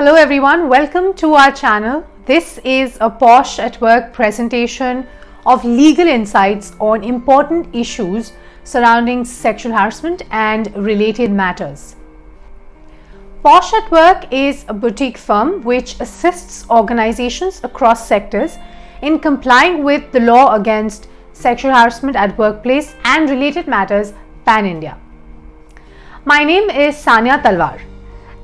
Hello everyone, welcome to our channel. This is a Posh at Work presentation of legal insights on important issues surrounding sexual harassment and related matters. Posh at Work is a boutique firm which assists organizations across sectors in complying with the law against sexual harassment at workplace and related matters pan-India. My name is Sania Talwar.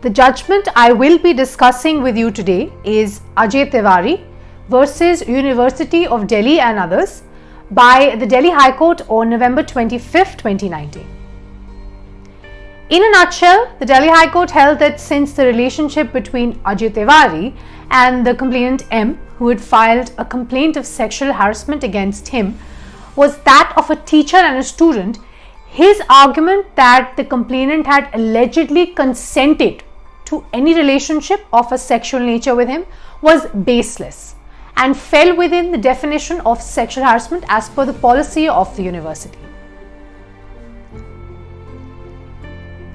The judgment I will be discussing with you today is Ajay Tiwari versus University of Delhi and others by the Delhi High Court on November 25, 2019. In a nutshell, the Delhi High Court held that since the relationship between Ajay Tiwari and the complainant M, who had filed a complaint of sexual harassment against him, was that of a teacher and a student, his argument that the complainant had allegedly consented to any relationship of a sexual nature with him was baseless and fell within the definition of sexual harassment as per the policy of the university.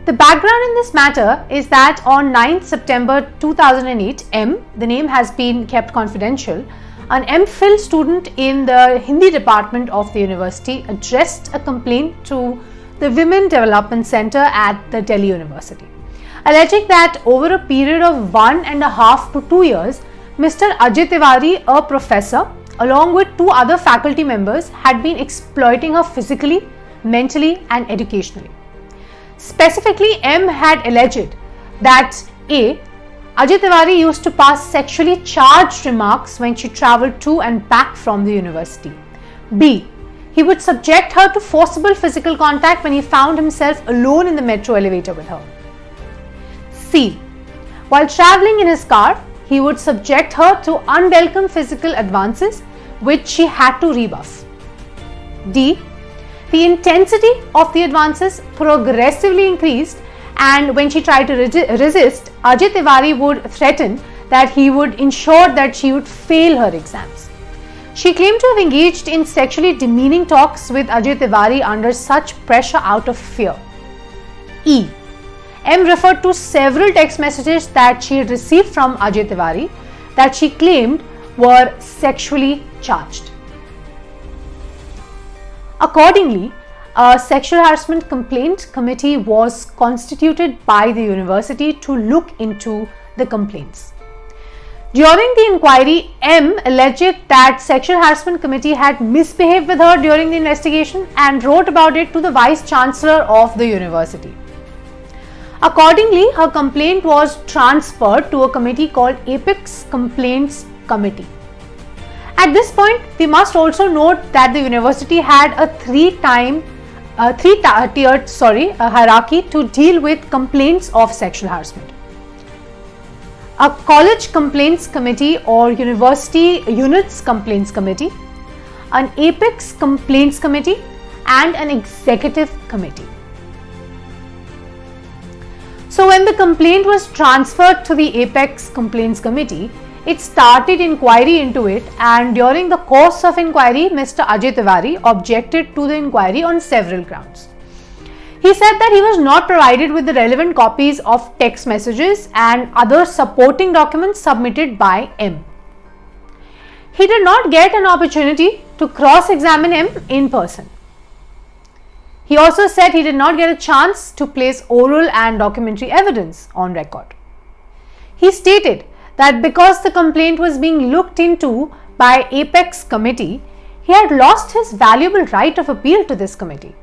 The background in this matter is that on 9th September 2008, M, the name has been kept confidential, an MPhil student in the Hindi department of the university addressed a complaint to the Women Development Center at the Delhi University, alleging that over a period of 1.5 to 2 years, Mr. Ajay Tiwari, a professor, along with 2 other faculty members, had been exploiting her physically, mentally and educationally. Specifically, M had alleged that A. Ajay Tiwari used to pass sexually charged remarks when she travelled to and back from the university. B. He would subject her to forcible physical contact when he found himself alone in the metro elevator with her. C. While travelling in his car, he would subject her to unwelcome physical advances which she had to rebuff. D. The intensity of the advances progressively increased, and when she tried to resist, Ajay Tiwari would threaten that he would ensure that she would fail her exams. She claimed to have engaged in sexually demeaning talks with Ajay Tiwari under such pressure out of fear. E. M referred to several text messages that she had received from Ajay Tiwari that she claimed were sexually charged. Accordingly, a sexual harassment complaint committee was constituted by the university to look into the complaints. During the inquiry, M alleged that sexual harassment committee had misbehaved with her during the investigation and wrote about it to the Vice Chancellor of the university. Accordingly, her complaint was transferred to a committee called Apex Complaints Committee. At this point, we must also note that the university had a three-tiered hierarchy to deal with complaints of sexual harassment. A College Complaints Committee or University Units Complaints Committee, an Apex Complaints Committee and an Executive Committee. So when the complaint was transferred to the Apex Complaints Committee, it started inquiry into it, and during the course of inquiry, Mr. Ajay Tiwari objected to the inquiry on several grounds. He said that he was not provided with the relevant copies of text messages and other supporting documents submitted by M. He did not get an opportunity to cross-examine M in person. He also said he did not get a chance to place oral and documentary evidence on record. He stated that because the complaint was being looked into by Apex Committee, he had lost his valuable right of appeal to this committee.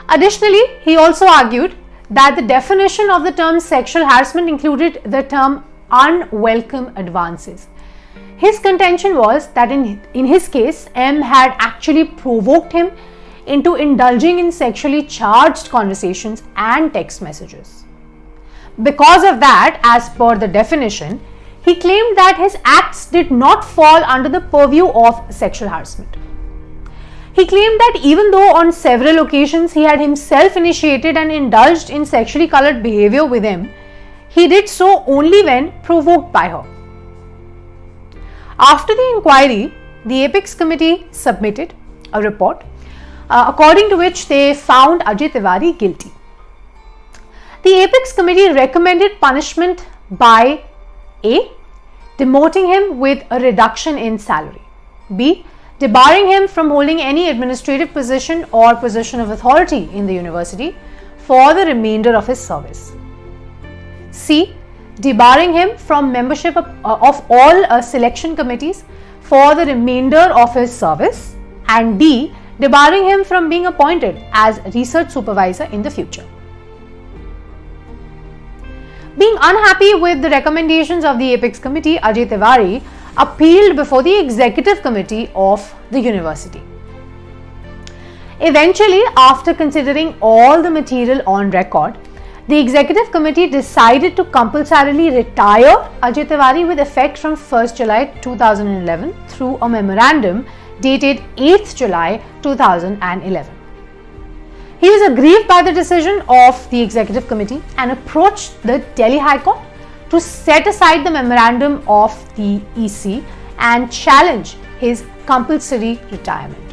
Additionally, he also argued that the definition of the term sexual harassment included the term unwelcome advances. His contention was that in his case, M had actually provoked him into indulging in sexually charged conversations and text messages. Because of that, as per the definition, he claimed that his acts did not fall under the purview of sexual harassment. He claimed that even though on several occasions he had himself initiated and indulged in sexually colored behavior with him, he did so only when provoked by her. After the inquiry, the Apex Committee submitted a report according to which they found Ajay Tiwari guilty. The Apex Committee recommended punishment by A. Demoting him with a reduction in salary. B. Debarring him from holding any administrative position or position of authority in the university for the remainder of his service. C. Debarring him from membership of all selection committees for the remainder of his service. And D. Debarring him from being appointed as research supervisor in the future. Being unhappy with the recommendations of the Apex Committee, Ajay Tiwari appealed before the Executive Committee of the university. Eventually, after considering all the material on record, the Executive Committee decided to compulsorily retire Ajay Tiwari with effect from 1st July 2011 through a memorandum dated 8th July 2011. He was aggrieved by the decision of the Executive Committee and approached the Delhi High Court to set aside the memorandum of the EC and challenge his compulsory retirement.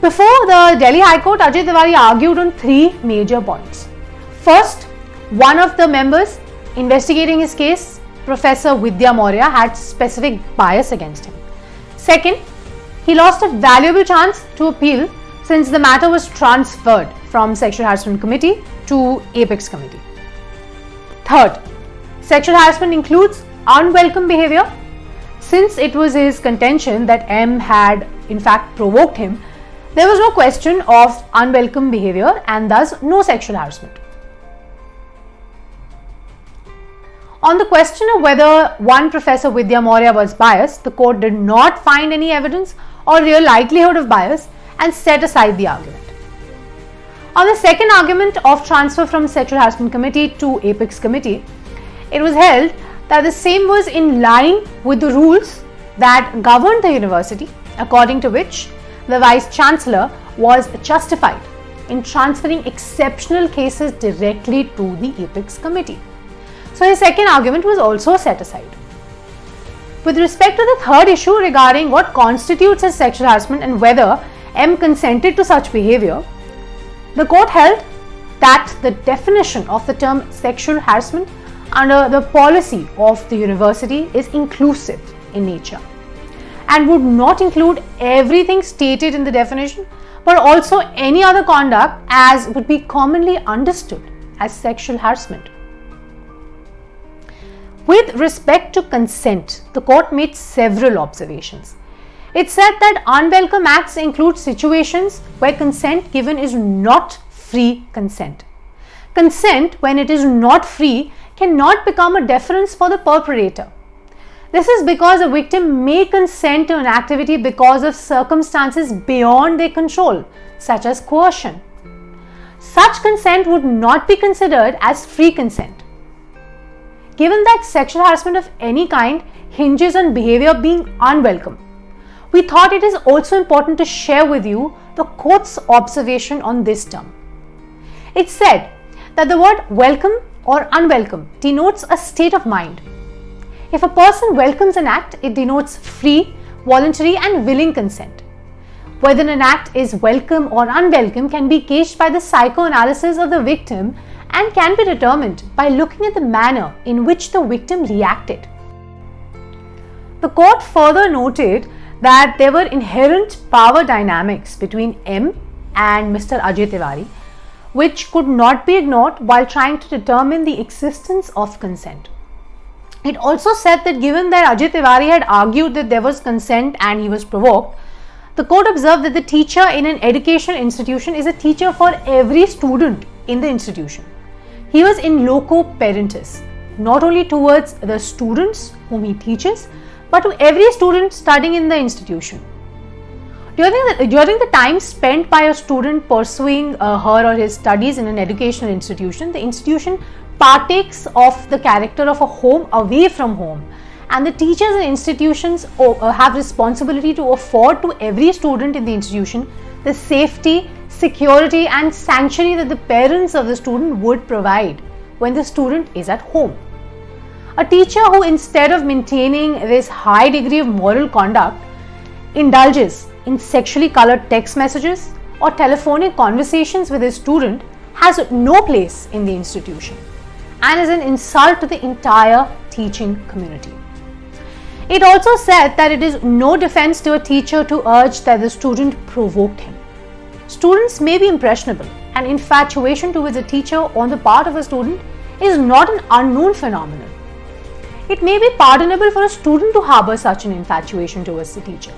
Before the Delhi High Court, Ajay Tiwari argued on three major points. First, one of the members investigating his case, Professor Vidya Maurya, had specific bias against him. Second, he lost a valuable chance to appeal since the matter was transferred from Sexual Harassment Committee to Apex Committee. Third, sexual harassment includes unwelcome behavior. Since it was his contention that M had in fact provoked him, there was no question of unwelcome behavior and thus no sexual harassment. On the question of whether one Professor Vidya Maurya was biased, the court did not find any evidence or real likelihood of bias and set aside the argument. On the second argument of transfer from Sexual Harassment Committee to Apex Committee, it was held that the same was in line with the rules that governed the university, according to which the Vice Chancellor was justified in transferring exceptional cases directly to the Apex Committee. So his second argument was also set aside. With respect to the third issue regarding what constitutes as sexual harassment and whether M consented to such behavior, the court held that the definition of the term sexual harassment under the policy of the university is inclusive in nature and would not include everything stated in the definition, but also any other conduct as would be commonly understood as sexual harassment. With respect to consent, the court made several observations. It said that unwelcome acts include situations where consent given is not free consent. Consent, when it is not free, cannot become a deference for the perpetrator. This is because a victim may consent to an activity because of circumstances beyond their control, such as coercion. Such consent would not be considered as free consent. Given that sexual harassment of any kind hinges on behavior being unwelcome, we thought it is also important to share with you the court's observation on this term. It said that the word welcome or unwelcome denotes a state of mind. If a person welcomes an act, it denotes free, voluntary and willing consent. Whether an act is welcome or unwelcome can be gauged by the psychoanalysis of the victim and can be determined by looking at the manner in which the victim reacted. The court further noted that there were inherent power dynamics between M and Mr. Ajay Tiwari, which could not be ignored while trying to determine the existence of consent. It also said that given that Ajay Tiwari had argued that there was consent and he was provoked, the court observed that the teacher in an educational institution is a teacher for every student in the institution. He was in loco parentis, not only towards the students whom he teaches, but to every student studying in the institution. During the time spent by a student pursuing her or his studies in an educational institution, the institution partakes of the character of a home away from home, and the teachers and institutions have responsibility to afford to every student in the institution the safety, security and sanctuary that the parents of the student would provide when the student is at home. A teacher who, instead of maintaining this high degree of moral conduct, indulges in sexually colored text messages or telephonic conversations with his student has no place in the institution. and is an insult to the entire teaching community. It also said that it is no defense to a teacher to urge that the student provoked him. Students may be impressionable, and infatuation towards a teacher on the part of a student is not an unknown phenomenon. It may be pardonable for a student to harbor such an infatuation towards the teacher.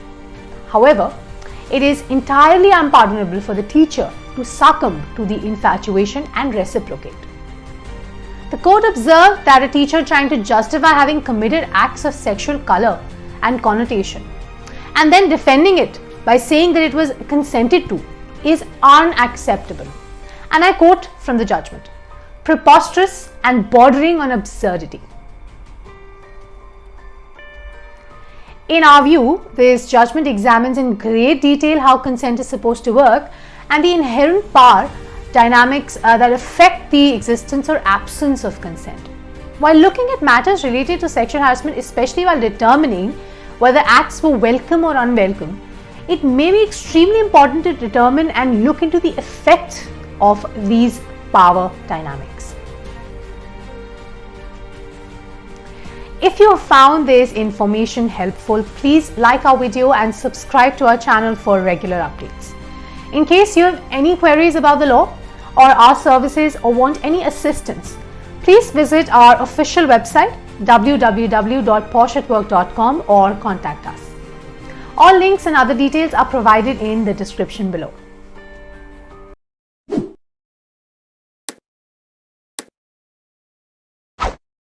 However, it is entirely unpardonable for the teacher to succumb to the infatuation and reciprocate. The court observed that a teacher trying to justify having committed acts of sexual color and connotation and then defending it by saying that it was consented to is unacceptable. And I quote from the judgment, "Preposterous and bordering on absurdity." In our view, this judgment examines in great detail how consent is supposed to work and the inherent power dynamics that affect the existence or absence of consent. While looking at matters related to sexual harassment, especially while determining whether acts were welcome or unwelcome, it may be extremely important to determine and look into the effect of these power dynamics. If you have found this information helpful, please like our video and subscribe to our channel for regular updates. In case you have any queries about the law or our services or want any assistance, please visit our official website www.poshatwork.com or contact us. All links and other details are provided in the description below.